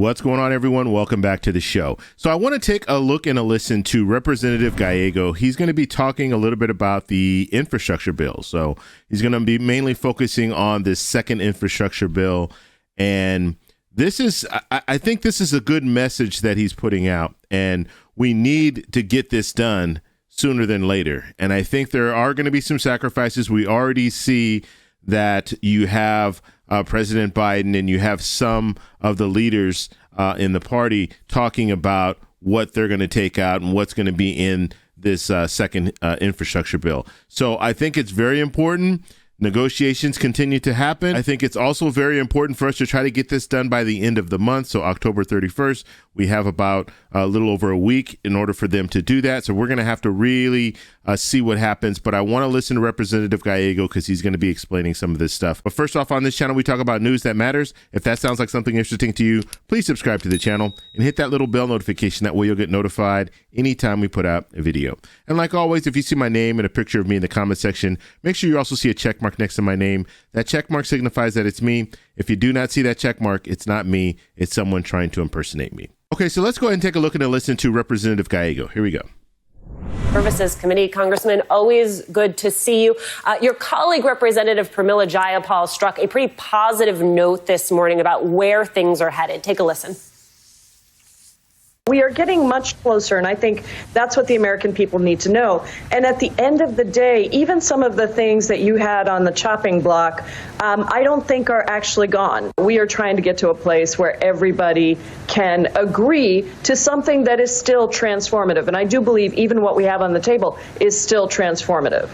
What's going on, everyone? Welcome back to the show. So I want to take a look and a listen to Representative Gallego. He's going to be talking a little bit about the infrastructure bill. So he's going to be mainly focusing on this second infrastructure bill. And this is, I think this is a good message that he's putting out. And we need to get this done sooner than later. And I think there are going to be some sacrifices. We already see that you have President Biden and you have some of the leaders in the party talking about what they're going to take out and what's going to be in this second infrastructure bill. So I think it's very important. Negotiations continue to happen. I think it's also very important for us to try to get this done by the end of the month. So October 31st, we have about a little over a week in order for them to do that. So we're going to have to really see what happens. But I want to listen to Representative Gallego because he's going to be explaining some of this stuff. But first off, on this channel, we talk about news that matters. If that sounds like something interesting to you, please subscribe to the channel and hit that little bell notification. That way you'll get notified anytime we put out a video. And like always, if you see my name and a picture of me in the comment section, make sure you also see a check mark next to my name. That check mark signifies that it's me. If you do not see that check mark, it's not me. It's someone trying to impersonate me. Okay, so let's go ahead and take a look and listen to Representative Gallego. Here we go. Services Committee. Congressman, always good to see you. Your colleague, Representative Pramila Jayapal, struck a pretty positive note this morning about where things are headed. Take a listen. We are getting much closer, and I think that's what the American people need to know. And at the end of the day, even some of the things that you had on the chopping block, I don't think are actually gone. We are trying to get to a place where everybody can agree to something that is still transformative. And I do believe even what we have on the table is still transformative.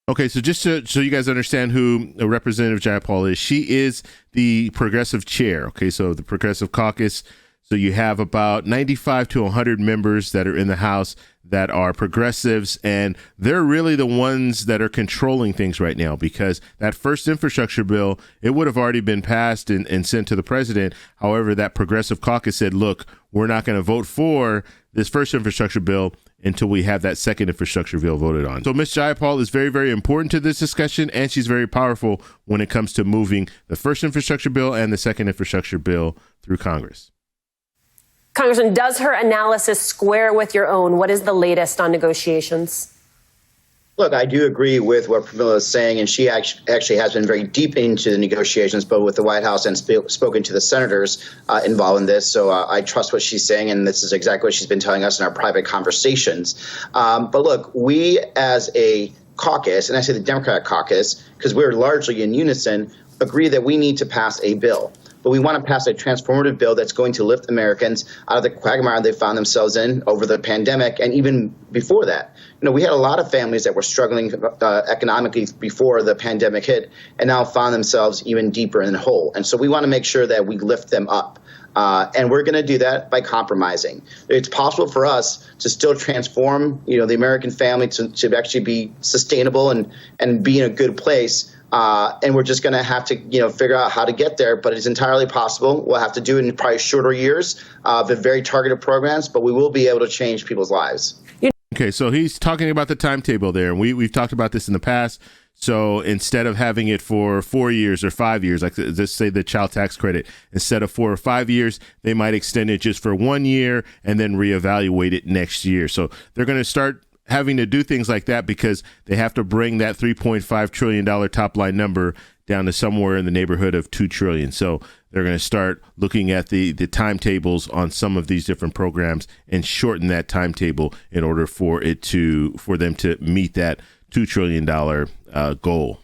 Okay, so just so you guys understand who Representative Jayapal is, she is the progressive chair. Okay, so the Progressive Caucus. So you have about 95 to 100 members that are in the House that are progressives, and they're really the ones that are controlling things right now because that first infrastructure bill, it would have already been passed and sent to the president. However, that Progressive Caucus said, look, we're not going to vote for this first infrastructure bill until we have that second infrastructure bill voted on. So Ms. Jayapal is very, very important to this discussion, and she's very powerful when it comes to moving the first infrastructure bill and the second infrastructure bill through Congress. Congressman, does her analysis square with your own? What is the latest on negotiations? Look, I do agree with what Pramila is saying, and she actually has been very deep into the negotiations, both with the White House and spoken to the senators involved in this. So I trust what she's saying, and this is exactly what she's been telling us in our private conversations. But look, we as a caucus, and I say the Democratic caucus, because we're largely in unison, agree that we need to pass a bill. But we want to pass a transformative bill that's going to lift Americans out of the quagmire they found themselves in over the pandemic and even before that. You know, we had a lot of families that were struggling economically before the pandemic hit and now found themselves even deeper in the hole. And so we want to make sure that we lift them up. And we're going to do that by compromising. It's possible for us to still transform, you know, the American family to actually be sustainable and be in a good place. And we're just going to have to, you know, figure out how to get there. But it's entirely possible. We'll have to do it in probably shorter years with very targeted programs, but we will be able to change people's lives. Okay, so he's talking about the timetable there. And we've talked about this in the past. So instead of having it for 4 years or 5 years, like let's say the child tax credit, instead of 4 or 5 years, they might extend it just for 1 year and then reevaluate it next year. So they're going to start having to do things like that because they have to bring that $3.5 trillion top line number down to somewhere in the neighborhood of $2 trillion. So they're going to start looking at the timetables on some of these different programs and shorten that timetable in order for them to meet that $2 trillion goal.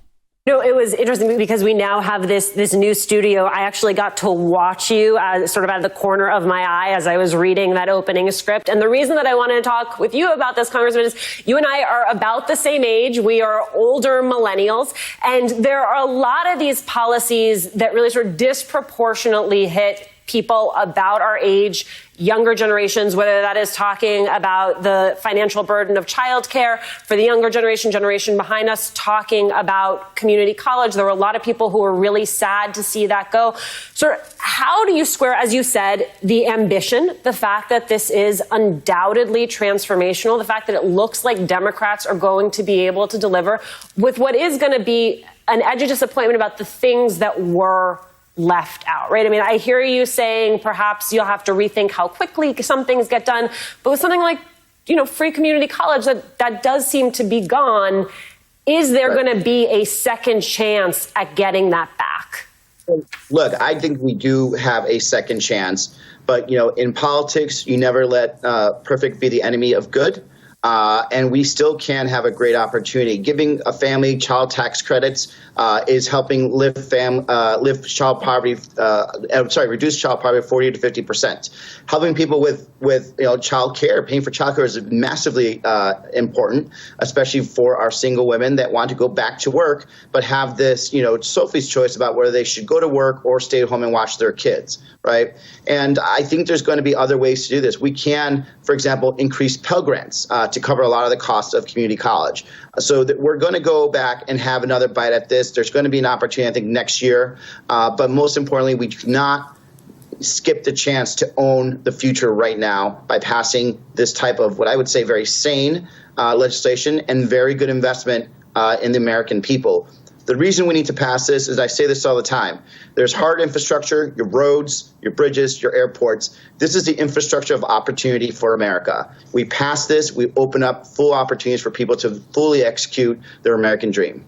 You know, it was interesting because we now have this new studio. I actually got to watch you sort of out of the corner of my eye as I was reading that opening script. And the reason that I wanted to talk with you about this, Congressman, is you and I are about the same age. We are older millennials. And there are a lot of these policies that really sort of disproportionately hit people about our age, younger generations, whether that is talking about the financial burden of childcare for the younger generation behind us, talking about community college. There were a lot of people who were really sad to see that go. So how do you square, as you said, the ambition, the fact that this is undoubtedly transformational, the fact that it looks like Democrats are going to be able to deliver with what is going to be an edge of disappointment about the things that were left out, right? I mean, I hear you saying perhaps you'll have to rethink how quickly some things get done, but with something like, free community college, that does seem to be gone. Is there going to be a second chance at getting that back? Look, I think we do have a second chance, but in politics, you never let perfect be the enemy of good. And we still can have a great opportunity. Giving a family child tax credits is helping reduce child poverty 40 to 50%. Helping people with child care, paying for child care is massively important, especially for our single women that want to go back to work, but have this, Sophie's choice about whether they should go to work or stay at home and watch their kids, right? And I think there's going to be other ways to do this. We can, for example, increase Pell Grants to cover a lot of the costs of community college. So that we're going to go back and have another bite at this. There's going to be an opportunity, I think, next year. But most importantly, we do not skip the chance to own the future right now by passing this type of what I would say very sane legislation and very good investment in the American people. The reason we need to pass this is, I say this all the time, there's hard infrastructure, your roads, your bridges, your airports. This is the infrastructure of opportunity for America. We pass this, we open up full opportunities for people to fully execute their American dream.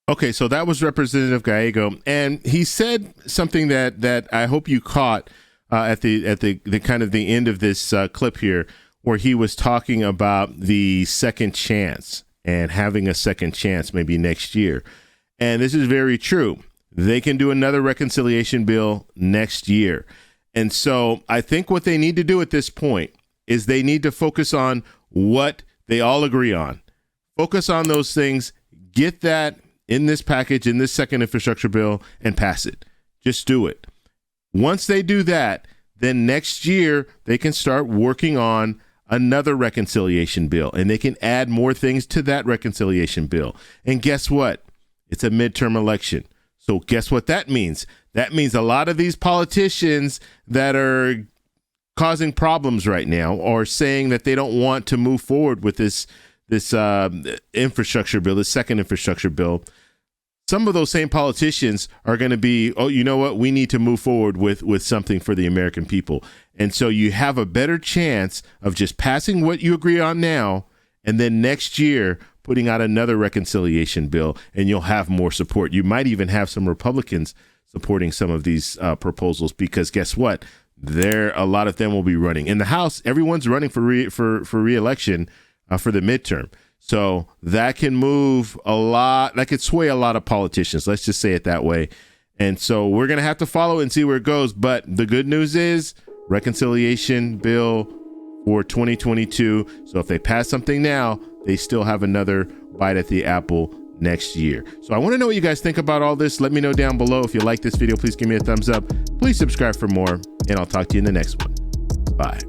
Okay, so that was Representative Gallego, and he said something that I hope you caught at the kind of the end of this clip here, where he was talking about the second chance and having a second chance maybe next year. And this is very true. They can do another reconciliation bill next year. And so I think what they need to do at this point is they need to focus on what they all agree on. Focus on those things, get that in this package, in this second infrastructure bill, and pass it. Just do it. Once they do that, then next year they can start working on another reconciliation bill, and they can add more things to that reconciliation bill. And guess what? It's a midterm election. So guess what that means? That means a lot of these politicians that are causing problems right now or saying that they don't want to move forward with this infrastructure bill, this second infrastructure bill, some of those same politicians are going to be, oh, you know what? We need to move forward with something for the American people. And so you have a better chance of just passing what you agree on now, and then next year putting out another reconciliation bill, and you'll have more support. You might even have some Republicans supporting some of these proposals, because guess what? A lot of them will be running. In the House, everyone's running for re-election for the midterm. So that can move a lot, that could sway a lot of politicians. Let's just say it that way. And so we're going to have to follow and see where it goes. But the good news is reconciliation bill for 2022. So if they pass something now, they still have another bite at the apple next year. So I want to know what you guys think about all this. Let me know down below. If you like this video, please give me a thumbs up. Please subscribe for more, and I'll talk to you in the next one. Bye.